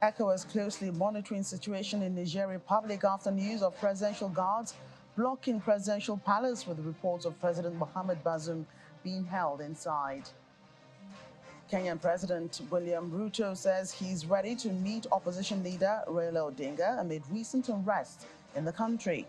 ECOWAS closely monitoring situation in Niger Republic after news of presidential guards blocking presidential palace with reports of President Mohamed Bazoum being held inside. Kenyan President William Ruto says he's ready to meet opposition leader Raila Odinga amid recent unrest in the country.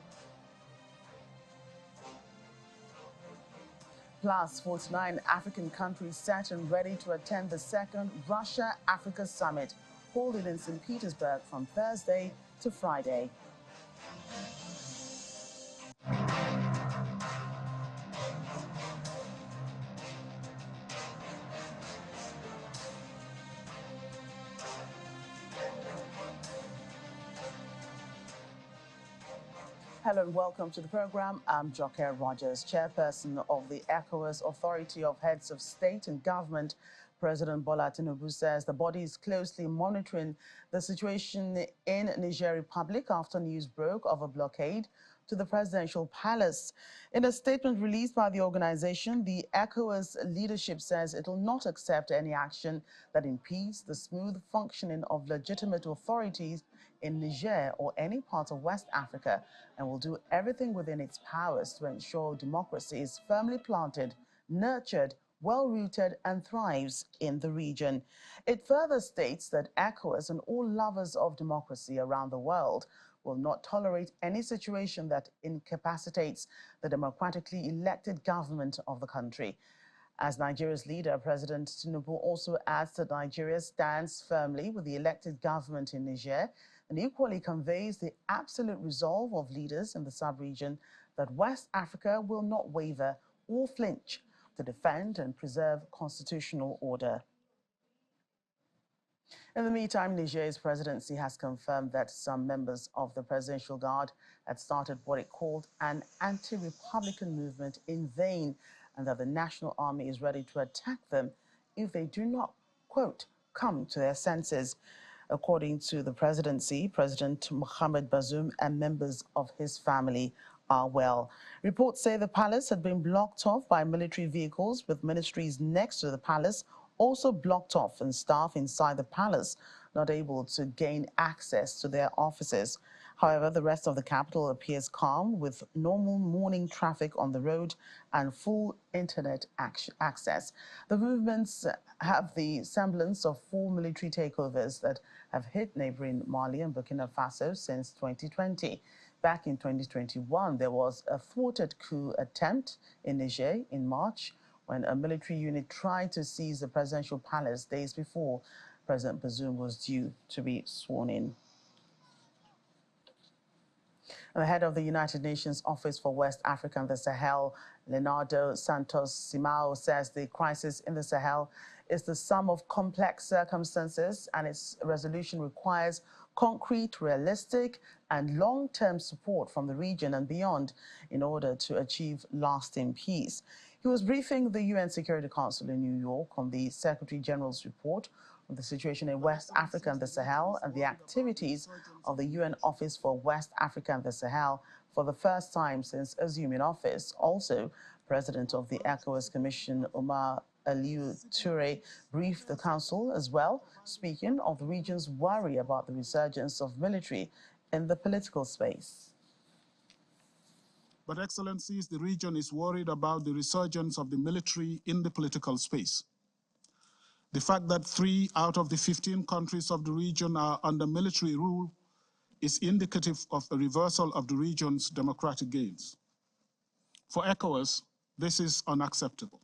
Plus, 49 African countries set and ready to attend the second Russia-Africa Summit, holding in St. Petersburg from Thursday to Friday. Hello and welcome to the program. I'm Joker Rogers, chairperson of the ECOWAS Authority of Heads of State and Government. President Bola Tinubu says the body is closely monitoring the situation in Niger Republic after news broke of a blockade to the presidential palace. In a statement released by the organization, the ECOWAS leadership says it will not accept any action that impedes the smooth functioning of legitimate authorities in Niger or any part of West Africa, and will do everything within its powers to ensure democracy is firmly planted, nurtured, well-rooted and thrives in the region. It further states that ECOWAS and all lovers of democracy around the world will not tolerate any situation that incapacitates the democratically elected government of the country. As Nigeria's leader, President Tinubu also adds that Nigeria stands firmly with the elected government in Niger and equally conveys the absolute resolve of leaders in the sub-region that West Africa will not waver or flinch to defend and preserve constitutional order. In the meantime, Niger's presidency has confirmed that some members of the Presidential Guard had started what it called an anti-republican movement in vain, and that the National Army is ready to attack them if they do not, quote, come to their senses. According to the presidency, President Mohamed Bazoum and members of his family are well. Reports say the palace had been blocked off by military vehicles, with ministries next to the palace also blocked off and staff inside the palace not able to gain access to their offices. However, the rest of the capital appears calm, with normal morning traffic on the road and full internet access. The movements have the semblance of 4 military takeovers that have hit neighboring Mali and Burkina Faso since 2020. Back in 2021, there was a thwarted coup attempt in Niger in March, when a military unit tried to seize the presidential palace days before President Bazoum was due to be sworn in. The head of the United Nations Office for West Africa and the Sahel, Leonardo Santos Simao, says the crisis in the Sahel is the sum of complex circumstances, and its resolution requires concrete, realistic, and long-term support from the region and beyond in order to achieve lasting peace. He was briefing the UN Security Council in New York on the Secretary General's report on the situation in West Africa and the Sahel and the activities of the UN Office for West Africa and the Sahel for the first time since assuming office. Also, President of the ECOWAS Commission, Omar Aliou Touré, briefed the Council as well, speaking of the region's worry about the resurgence of military in the political space. But, Excellencies, the region is worried about the resurgence of the military in the political space. The fact that 3 out of the 15 countries of the region are under military rule is indicative of a reversal of the region's democratic gains. For ECOWAS, this is unacceptable,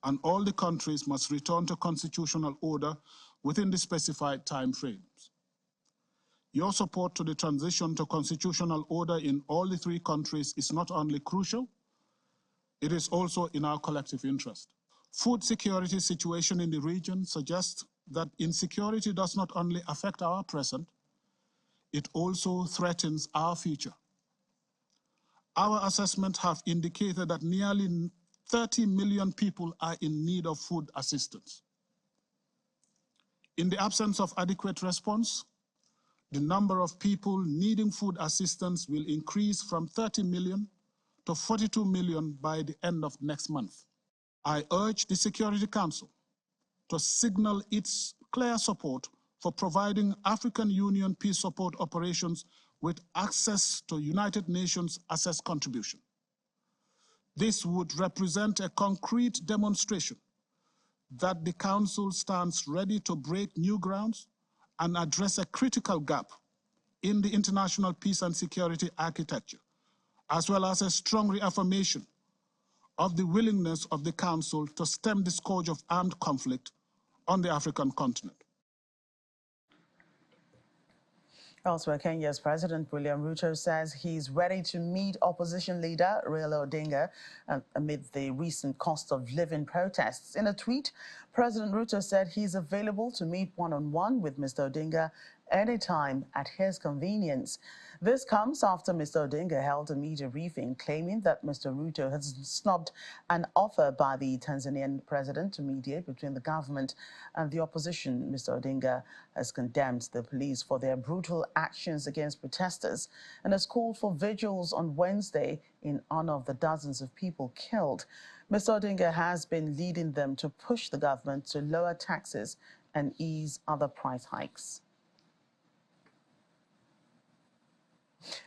and all the countries must return to constitutional order within the specified time frames. Your support to the transition to constitutional order in all the 3 countries is not only crucial, it is also in our collective interest. Food security situation in the region suggests that insecurity does not only affect our present, it also threatens our future. Our assessments have indicated that nearly 30 million people are in need of food assistance. In the absence of adequate response, the number of people needing food assistance will increase from 30 million to 42 million by the end of next month. I urge the Security Council to signal its clear support for providing African Union peace support operations with access to United Nations assessed contribution. This would represent a concrete demonstration that the Council stands ready to break new grounds and address a critical gap in the international peace and security architecture, as well as a strong reaffirmation of the willingness of the Council to stem the scourge of armed conflict on the African continent. Elsewhere, Kenya's President William Ruto says he's ready to meet opposition leader Raila Odinga amid the recent cost of living protests. In a tweet, President Ruto said he's available to meet one-on-one with Mr. Odinga anytime at his convenience. This comes after Mr. Odinga held a media briefing claiming that Mr. Ruto has snubbed an offer by the Tanzanian president to mediate between the government and the opposition. Mr. Odinga has condemned the police for their brutal actions against protesters and has called for vigils on Wednesday in honor of the dozens of people killed. Mr. Odinga has been leading them to push the government to lower taxes and ease other price hikes.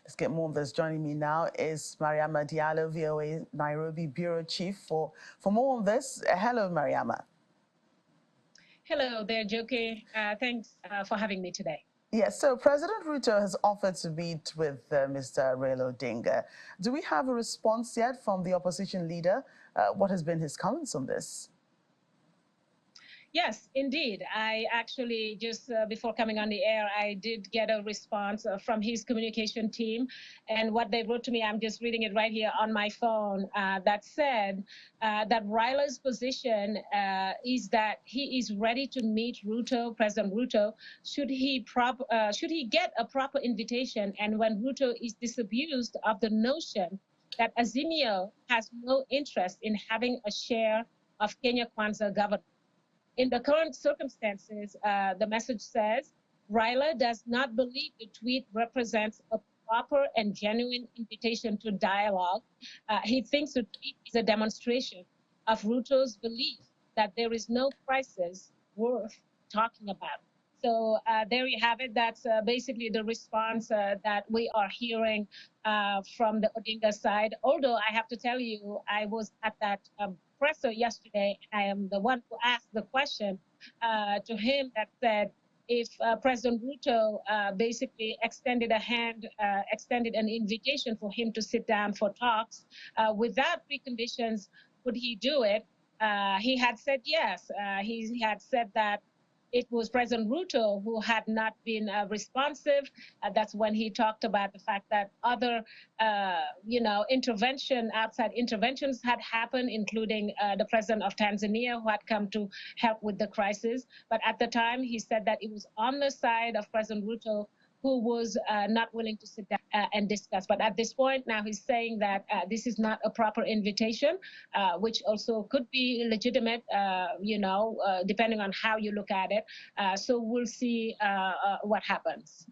Let's get more of this. Joining me now is Mariama Diallo, VOA Nairobi Bureau Chief. For more on this, hello, Mariama. Hello there, Joke. Thanks for having me today. Yes, so President Ruto has offered to meet with Mr. Raila Odinga. Do we have a response yet from the opposition leader? What has been his comments on this? Yes, indeed. I actually, just before coming on the air, I did get a response from his communication team. And what they wrote to me, I'm just reading it right here on my phone, that said that Raila's position is that he is ready to meet Ruto, President Ruto, should he get a proper invitation, and when Ruto is disabused of the notion that Azimio has no interest in having a share of Kenya Kwanza government. In the current circumstances, the message says, Raila does not believe the tweet represents a proper and genuine invitation to dialogue. He thinks the tweet is a demonstration of Ruto's belief that there is no crisis worth talking about. So there you have it. That's basically the response that we are hearing from the Odinga side. Although I have to tell you, I was at that presser yesterday. I am the one who asked the question to him that said, if President Ruto basically extended a hand, extended an invitation for him to sit down for talks without preconditions, would he do it? He had said yes. He had said that it was President Ruto who had not been responsive. That's when he talked about the fact that other, outside interventions had happened, including the president of Tanzania who had come to help with the crisis. But at the time, he said that it was on the side of President Ruto who was not willing to sit down and discuss. But at this point, now he's saying that this is not a proper invitation, which also could be legitimate, depending on how you look at it. So we'll see what happens.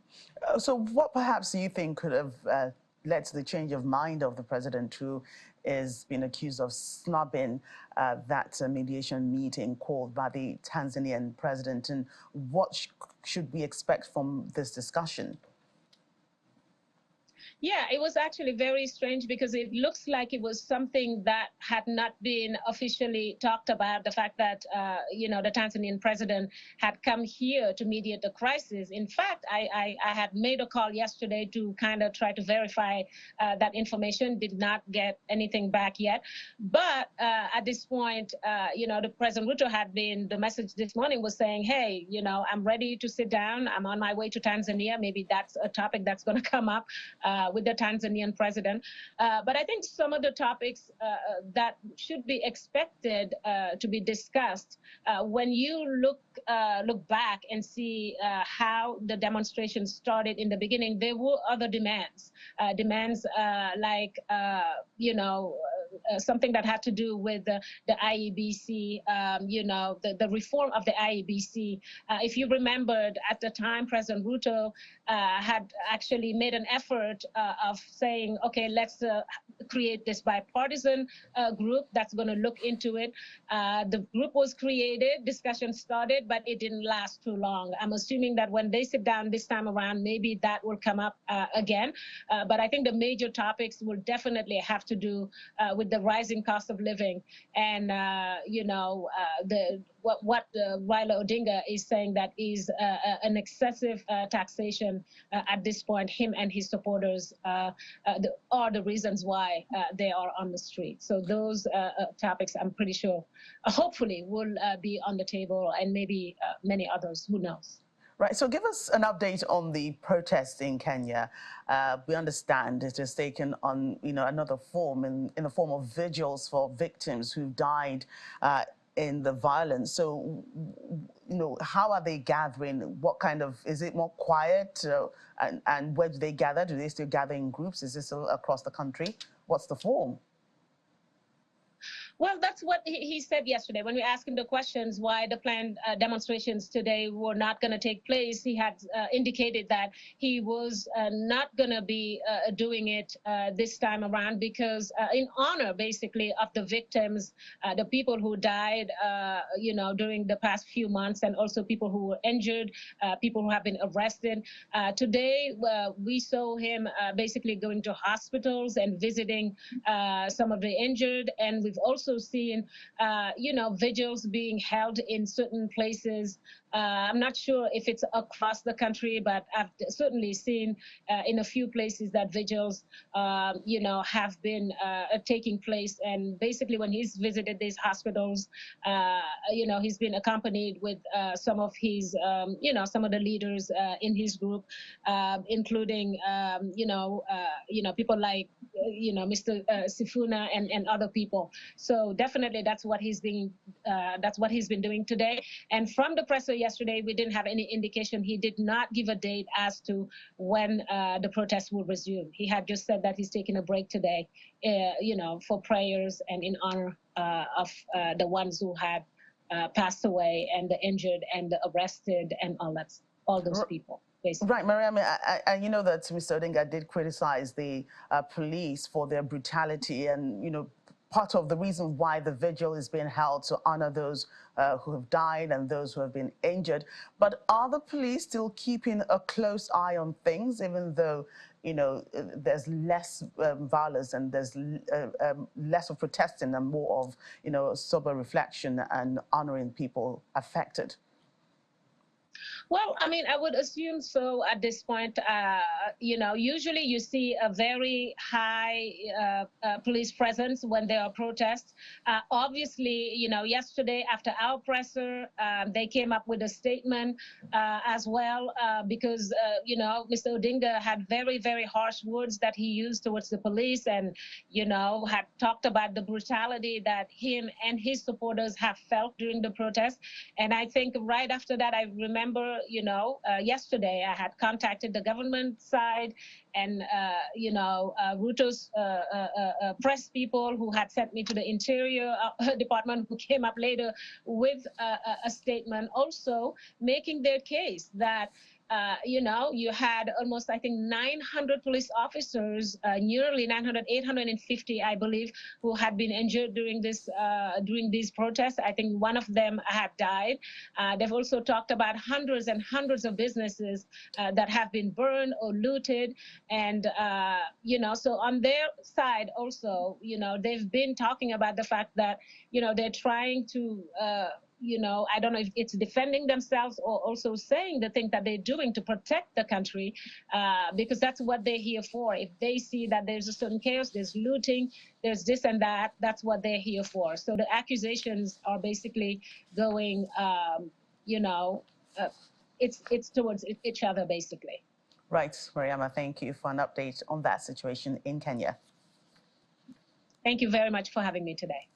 So what perhaps do you think could have led to the change of mind of the president, who is being accused of snubbing that mediation meeting called by the Tanzanian president? And what should we expect from this discussion? Yeah, it was actually very strange because it looks like it was something that had not been officially talked about, the fact that, the Tanzanian president had come here to mediate the crisis. In fact, I had made a call yesterday to kind of try to verify that information, did not get anything back yet. But at this point, the President Ruto had been, the message this morning was saying, hey, I'm ready to sit down. I'm on my way to Tanzania. Maybe that's a topic that's going to come up with the Tanzanian president. But I think some of the topics that should be expected to be discussed, when you look back and see how the demonstration started in the beginning, there were other demands like, something that had to do with the IEBC, the reform of the IEBC. If you remembered, at the time, President Ruto had actually made an effort of saying, okay, let's create this bipartisan group that's going to look into it. The group was created, discussion started, but it didn't last too long. I'm assuming that when they sit down this time around, maybe that will come up again. But I think the major topics will definitely have to do with the rising cost of living and, what Raila Odinga is saying that is an excessive taxation at this point. Him and his supporters are the reasons why they are on the street. So those topics, I'm pretty sure, hopefully, will be on the table, and maybe many others. Who knows? Right. So give us an update on the protest in Kenya. We understand it has taken on, another form in the form of vigils for victims who died in the violence. So, how are they gathering? What kind of, is it more quiet? And where do they gather? Do they still gather in groups? Is this across the country? What's the form? Well, that's what he said yesterday. When we asked him the questions why the planned demonstrations today were not going to take place, he had indicated that he was not going to be doing it this time around because in honor, basically, of the victims, the people who died, during the past few months, and also people who were injured, people who have been arrested. Today, we saw him basically going to hospitals and visiting some of the injured, and we've also seen, vigils being held in certain places. I'm not sure if it's across the country, but I've certainly seen in a few places that vigils, have been taking place. And basically, when he's visited these hospitals, he's been accompanied with some of his, some of the leaders in his group, including, people like, Mr. Sifuna and other people. So definitely, that's what he's been doing today. And from the presser yesterday, we didn't have any indication. He did not give a date as to when the protests will resume. He had just said that he's taking a break today, for prayers and in honor of the ones who had passed away, and the injured and the arrested and all those people. Basically. Right, Mariam, I you know that Mr. Odinga did criticize the police for their brutality, and part of the reason why the vigil is being held to honor those who have died and those who have been injured. But are the police still keeping a close eye on things, even though there's less violence and there's less of protesting and more of sober reflection and honoring people affected? Well, I mean, I would assume so at this point. Usually you see a very high police presence when there are protests. Obviously, yesterday after our presser, they came up with a statement as well because, Mr. Odinga had very, very harsh words that he used towards the police and, had talked about the brutality that him and his supporters have felt during the protest. And I think right after that, I remember, yesterday I had contacted the government side and, Ruto's press people who had sent me to the Interior Department, who came up later with a statement also making their case that you had almost, I think, 900 police officers, nearly 900, 850, I believe, who had been injured during these protests. I think one of them had died. They've also talked about hundreds and hundreds of businesses that have been burned or looted. And, so on their side also, they've been talking about the fact that, they're trying to, I don't know if it's defending themselves or also saying the thing that they're doing to protect the country, because that's what they're here for. If they see that there's a certain chaos, there's looting, there's this and that, that's what they're here for. So the accusations are basically going, it's towards each other, basically. Right, Mariama, thank you for an update on that situation in Kenya. Thank you very much for having me today.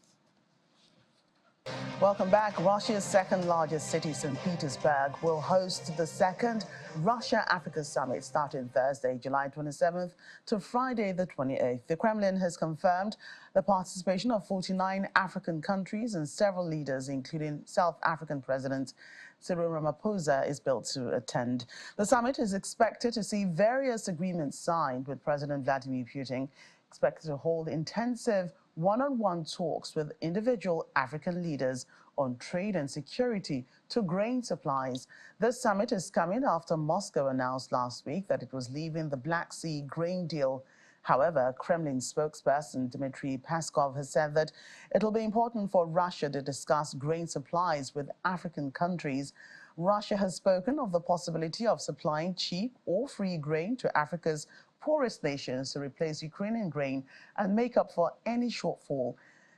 Welcome back. Russia's second-largest city, St. Petersburg, will host the second Russia-Africa Summit starting Thursday, July 27th to Friday, the 28th. The Kremlin has confirmed the participation of 49 African countries and several leaders, including South African President Cyril Ramaphosa, is built to attend. The summit is expected to see various agreements signed, with President Vladimir Putin expected to hold intensive one-on-one talks with individual African leaders on trade and security to grain supplies. This summit is coming after Moscow announced last week that it was leaving the Black Sea grain deal. However, Kremlin spokesperson Dmitry Peskov has said that it'll be important for Russia to discuss grain supplies with African countries. Russia has spoken of the possibility of supplying cheap or free grain to Africa's poorest nations to replace Ukrainian grain and make up for any shortfall.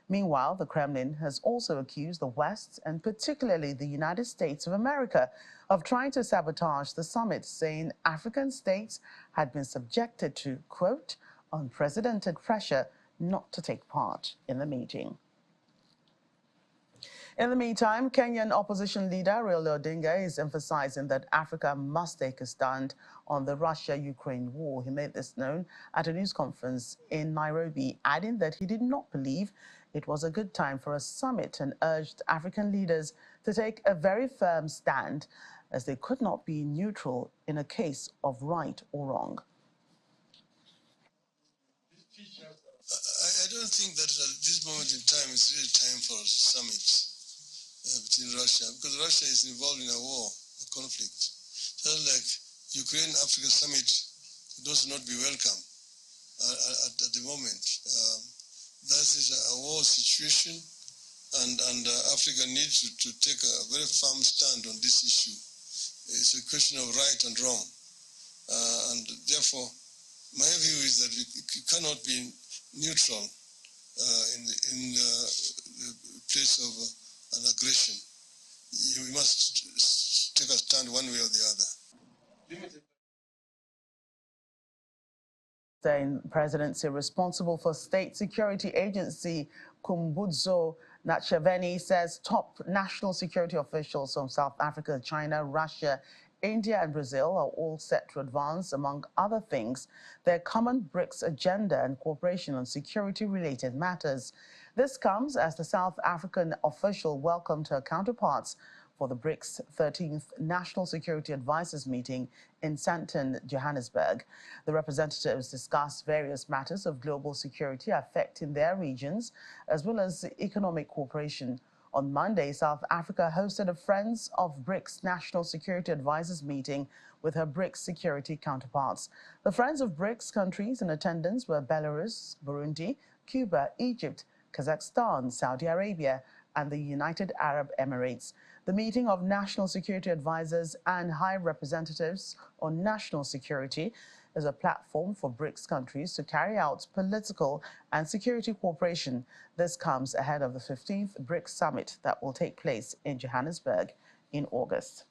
Meanwhile, the Kremlin has also accused the West, and particularly the United States of America, of trying to sabotage the summit, saying African states had been subjected to, quote, unprecedented pressure not to take part in the meeting. In the meantime, Kenyan opposition leader Raila Odinga is emphasizing that Africa must take a stand on the Russia-Ukraine war. He made this known at a news conference in Nairobi, adding that he did not believe it was a good time for a summit and urged African leaders to take a very firm stand, as they could not be neutral in a case of right or wrong. I don't think that at this moment in time it's really time for a summit between Russia, because Russia is involved in a war, a conflict. Just like Ukraine-Africa summit would also not be welcome at the moment. That is a war situation, and Africa needs to take a very firm stand on this issue. It's a question of right and wrong. And therefore, my view is that you cannot be neutral in the place of an aggression. You must take a stand one way or the other. The presidency responsible for State Security Agency Khumbudzo Nachaveni says top national security officials from South Africa, China, Russia, India and Brazil are all set to advance, among other things, their common BRICS agenda and cooperation on security-related matters. This comes as the South African official welcomed her counterparts for the BRICS 13th National Security Advisors meeting in Sandton, Johannesburg. The representatives discussed various matters of global security affecting their regions, as well as economic cooperation. On Monday, South Africa hosted a Friends of BRICS National Security Advisors meeting with her BRICS security counterparts. The Friends of BRICS countries in attendance were Belarus, Burundi, Cuba, Egypt, Kazakhstan, Saudi Arabia, and the United Arab Emirates. The meeting of national security advisors and high representatives on national security is a platform for BRICS countries to carry out political and security cooperation. This comes ahead of the 15th BRICS summit that will take place in Johannesburg in August.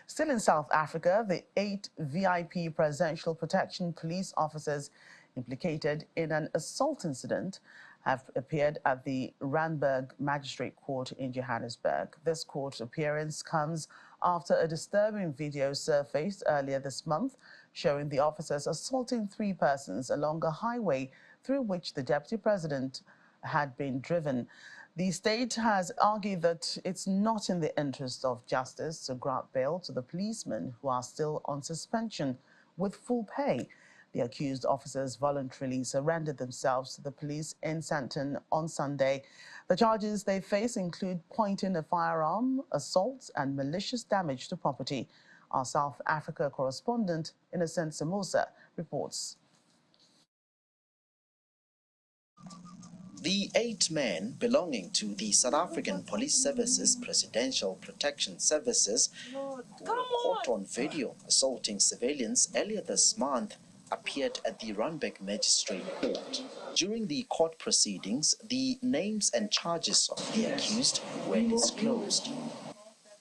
Still in South Africa, the 8 VIP Presidential Protection Police officers implicated in an assault incident have appeared at the Randburg Magistrate Court in Johannesburg. This court appearance comes after a disturbing video surfaced earlier this month showing the officers assaulting 3 persons along a highway through which the deputy president had been driven. The state has argued that it's not in the interest of justice to grant bail to the policemen who are still on suspension with full pay. The accused officers voluntarily surrendered themselves to the police in Sandton on Sunday. The charges they face include pointing a firearm, assault, and malicious damage to property. Our South Africa correspondent, Innocent Samosa, reports. The 8 men belonging to the South African Police Service's Presidential Protection Services who were caught on video assaulting civilians earlier this month appeared at the Randburg Magistrate Court. During the court proceedings, the names and charges of the accused were disclosed.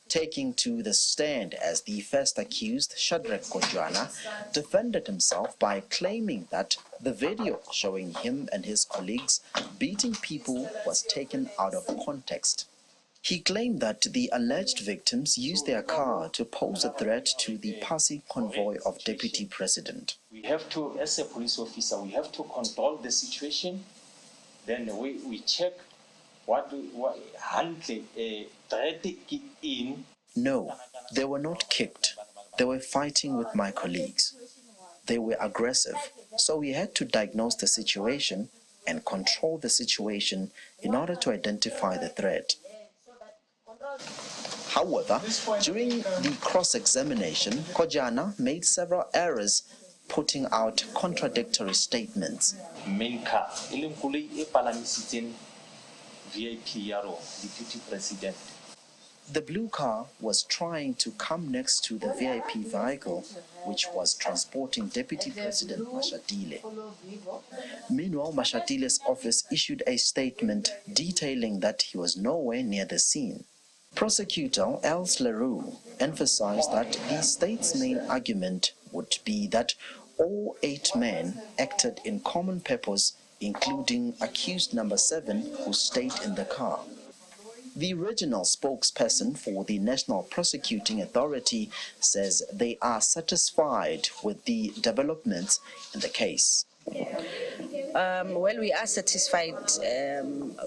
taking to the stand as the first accused, Shadrach Kojwana, defended himself by claiming that the video showing him and his colleagues beating people was taken out of context. He claimed that the alleged victims used their car to pose a threat to the passing convoy of Deputy President. We have to, as a police officer, we have to control the situation. Then we check what handle threat in. No, they were not kicked. They were fighting with my colleagues. They were aggressive, so we had to diagnose the situation and control the situation in order to identify the threat. However, during the cross-examination, Kojwana made several errors, putting out contradictory statements. Main car, VIP Yaro, Deputy President. The blue car was trying to come next to the VIP vehicle, which was transporting Deputy President Mashatile. Meanwhile, Mashatile's office issued a statement detailing that he was nowhere near the scene. Prosecutor Els Leroux emphasized that the state's main argument would be that all 8 men acted in common purpose, including accused number 7 who stayed in the car. The regional spokesperson for the National Prosecuting Authority says they are satisfied with the developments in the case. Well, we are satisfied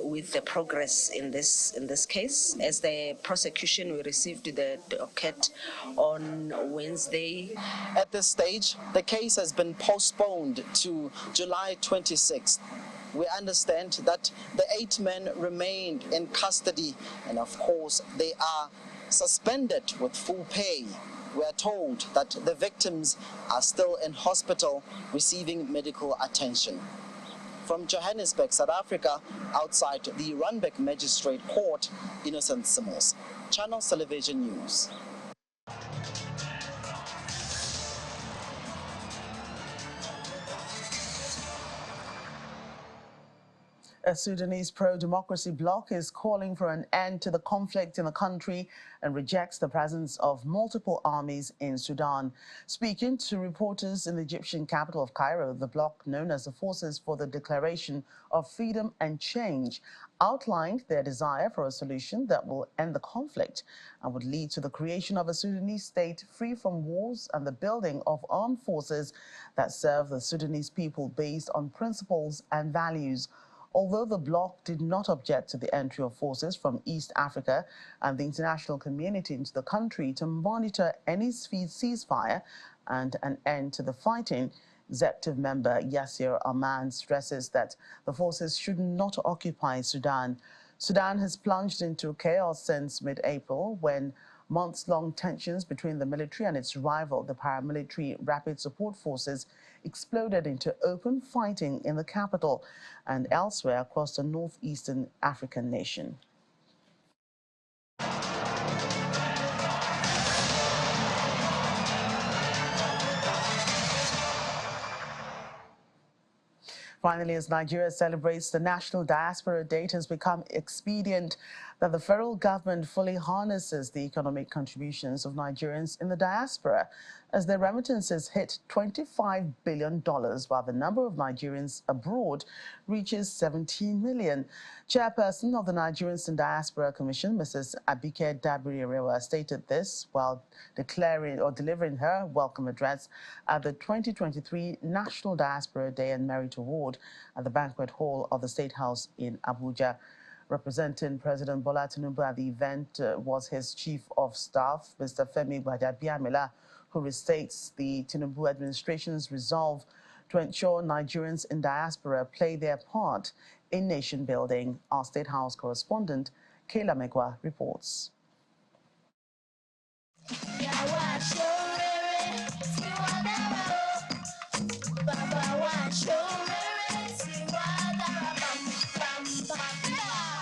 with the progress in this case. As the prosecution, we received the docket on Wednesday. At this stage, the case has been postponed to July 26th. We understand that the 8 men remained in custody, and of course, they are suspended with full pay. We are told that the victims are still in hospital receiving medical attention. From Johannesburg, South Africa, outside the Randburg Magistrate Court, Innocent Simmons, Channel Television News. A Sudanese pro-democracy bloc is calling for an end to the conflict in the country and rejects the presence of multiple armies in Sudan. Speaking to reporters in the Egyptian capital of Cairo, the bloc, known as the Forces for the Declaration of Freedom and Change, outlined their desire for a solution that will end the conflict and would lead to the creation of a Sudanese state free from wars and the building of armed forces that serve the Sudanese people based on principles and values. Although the bloc did not object to the entry of forces from East Africa and the international community into the country to monitor any ceasefire and an end to the fighting, executive member Yasser Arman stresses that the forces should not occupy Sudan. Sudan has plunged into chaos since mid-April when months-long tensions between the military and its rival, the paramilitary Rapid Support Forces, exploded into open fighting in the capital and elsewhere across the northeastern African nation. Finally, as Nigeria celebrates the National Diaspora Day, it has become expedient that the federal government fully harnesses the economic contributions of Nigerians in the diaspora as their remittances hit $25 billion, while the number of Nigerians abroad reaches 17 million. Chairperson of the Nigerians in Diaspora Commission, Mrs. Abike Dabiri-Arewa, stated this while delivering her welcome address at the 2023 National Diaspora Day and Merit Award at the banquet hall of the State House in Abuja. Representing President Bola Tinubu at the event was his Chief of Staff, Mr. Femi Gbajabiamila, who restates the Tinubu administration's resolve to ensure Nigerians in diaspora play their part in nation building. Our State House correspondent, Kayla Megwa, reports.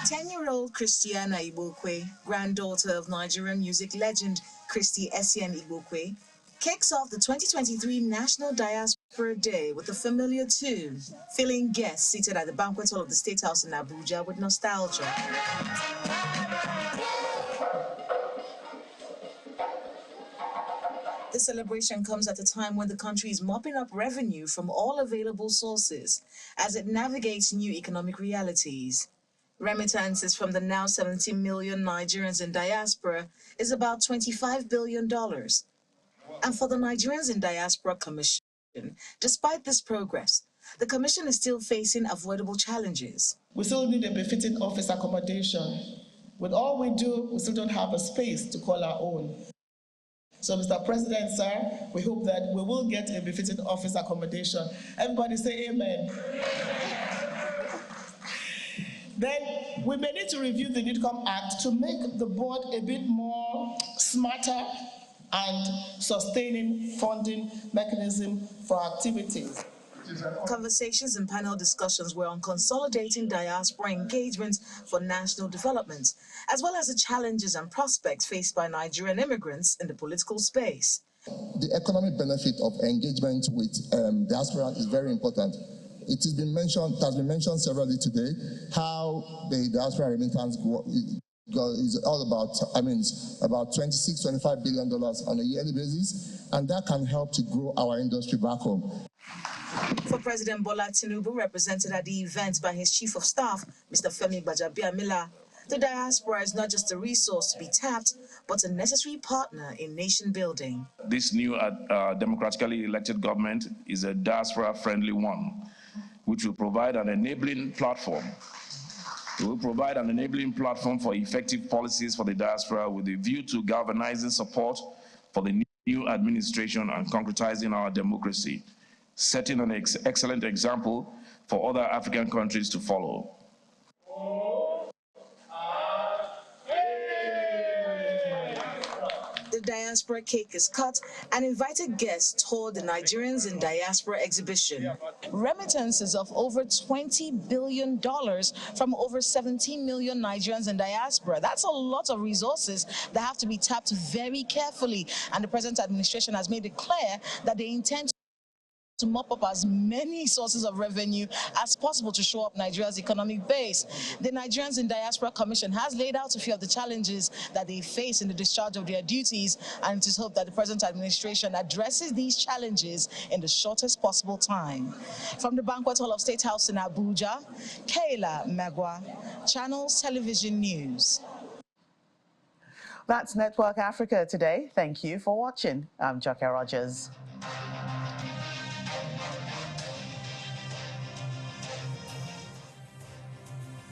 Ten-year-old Christiana Igbokwe, granddaughter of Nigerian music legend Christy Essien Igbokwe, kicks off the 2023 National Diaspora Day with a familiar tune, filling guests seated at the banquet hall of the State House in Abuja with nostalgia. The celebration comes at a time when the country is mopping up revenue from all available sources as it navigates new economic realities. Remittances from the now 70 million Nigerians in diaspora is about $25 billion. And for the Nigerians in Diaspora Commission, despite this progress, the Commission is still facing avoidable challenges. We still need a befitting office accommodation. With all we do, we still don't have a space to call our own. So, Mr. President, sir, we hope that we will get a befitting office accommodation. Everybody say amen. Then we may need to review the NIDCOM Act to make the board a bit more smarter and sustaining funding mechanism for activities. Conversations and panel discussions were on consolidating diaspora engagement for national development, as well as the challenges and prospects faced by Nigerian immigrants in the political space. The economic benefit of engagement with diaspora is very important. It has been mentioned severally today how the diaspora remittance is all about, about $26–25 billion on a yearly basis, and that can help to grow our industry back home. For President Bola Tinubu, represented at the event by his Chief of Staff, Mr. Femi Gbajabiamila, the diaspora is not just a resource to be tapped, but a necessary partner in nation building. This new democratically elected government is a diaspora-friendly one, which will provide an enabling platform. It will provide an enabling platform for effective policies for the diaspora with a view to galvanizing support for the new administration and concretizing our democracy, setting an excellent example for other African countries to follow. The diaspora cake is cut and invited guests toured the Nigerians in Diaspora exhibition. Remittances of over $20 billion from over 17 million Nigerians in diaspora. That's a lot of resources that have to be tapped very carefully. And the present administration has made it clear that they intend to mop up as many sources of revenue as possible to show up Nigeria's economic base. The Nigerians in Diaspora Commission has laid out a few of the challenges that they face in the discharge of their duties, and it is hoped that the present administration addresses these challenges in the shortest possible time. From the Banquet Hall of State House in Abuja, Kayla Megwa, Channels Television News. That's Network Africa today. Thank you for watching. I'm Joker Rogers.